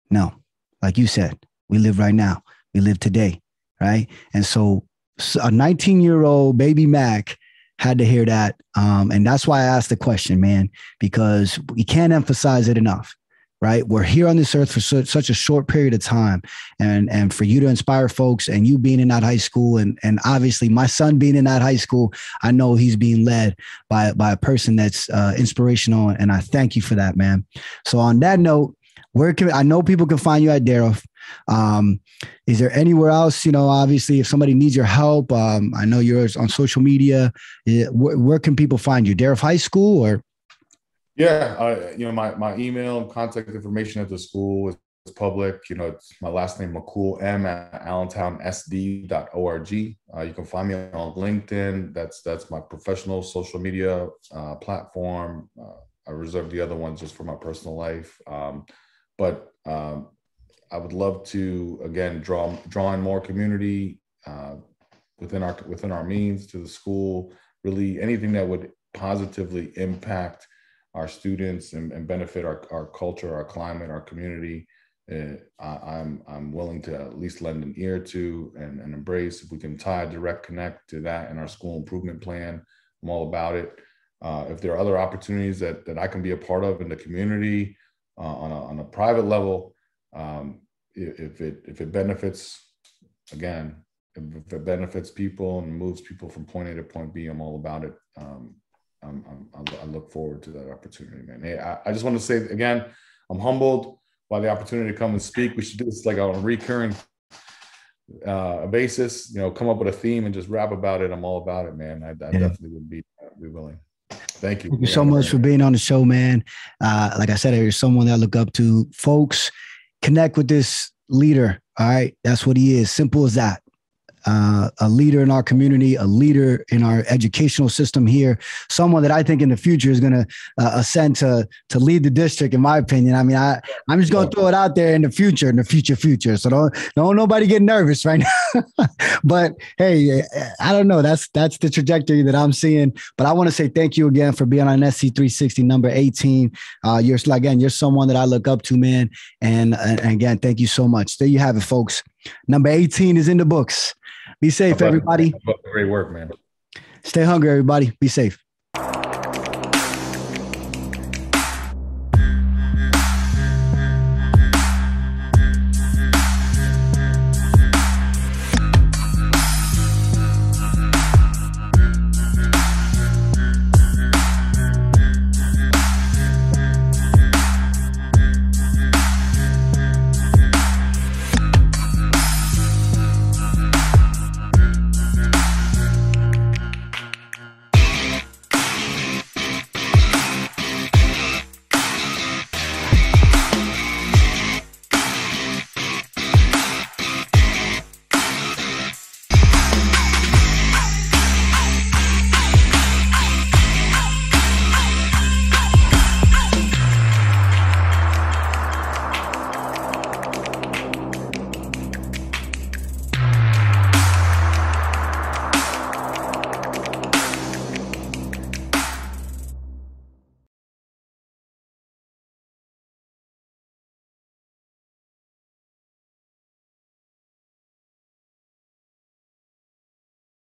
No, like you said, we live right now. We live today, right? And so a 19-year-old baby Mac had to hear that. And that's why I asked the question, man, because we can't emphasize it enough, right? We're here on this earth for such a short period of time. And for you to inspire folks, and you being in that high school, and obviously my son being in that high school, I know he's being led by a person that's inspirational. And I thank you for that, man. So on that note, I know people can find you at Daroff. Is there anywhere else, obviously if somebody needs your help, I know you're on social media, where can people find you? Daroff High School or? Yeah. My email and contact information at the school is public. It's my last name, Makhoul, m@allentownsd.org. You can find me on LinkedIn. That's my professional social media platform. I reserve the other ones just for my personal life. But I would love to, again, draw in more community within our means to the school, really anything that would positively impact our students and benefit our culture, our climate, our community. I'm willing to at least lend an ear to and embrace. If we can tie a direct connect to that in our school improvement plan, I'm all about it. If there are other opportunities that I can be a part of in the community on a private level, if it benefits, again, if it benefits people and moves people from point A to point B, I'm all about it. I look forward to that opportunity, man. Hey, I just want to say again, I'm humbled by the opportunity to come and speak. We should do this like on a recurring basis, come up with a theme and just rap about it. I'm all about it, man. I definitely would be willing. Thank you. Thank you so much for being on the show, man. Like I said, you're someone that I look up to. Folks, connect with this leader. All right. That's what he is. Simple as that. a leader in our community, a leader in our educational system here, someone that I think in the future is going to ascend to lead the district, in my opinion. I mean, I'm just going to throw it out there in the future. So don't nobody get nervous right now. But hey, I don't know. That's the trajectory that I'm seeing. But I want to say thank you again for being on SC 360 number 18. You're someone that I look up to, man. And again, thank you so much. There you have it, folks. Number 18 is in the books. Be safe, everybody. Great work, man. Stay hungry, everybody. Be safe.